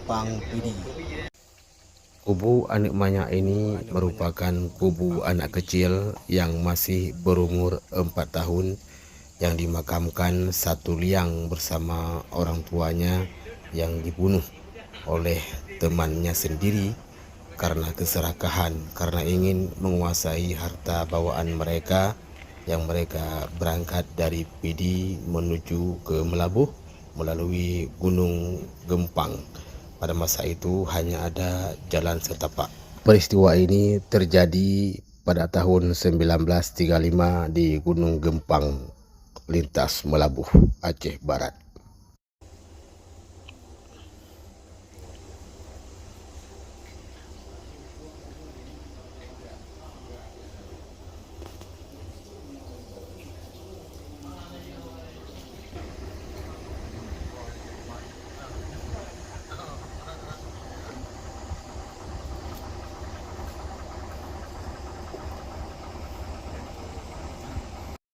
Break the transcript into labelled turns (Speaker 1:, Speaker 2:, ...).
Speaker 1: Gempang Pidi.
Speaker 2: Kubu anak Manyak ini merupakan kubu anak kecil yang masih berumur 4 tahun yang dimakamkan satu liang bersama orang tuanya yang dibunuh oleh temannya sendiri karena keserakahan, karena ingin menguasai harta bawaan mereka yang mereka berangkat dari Pidi menuju ke Melabuh melalui Gunung Gempang. Pada masa itu hanya ada jalan setapak. Peristiwa ini terjadi pada tahun 1935 di Gunung Gempang, lintas Melabuh, Aceh Barat.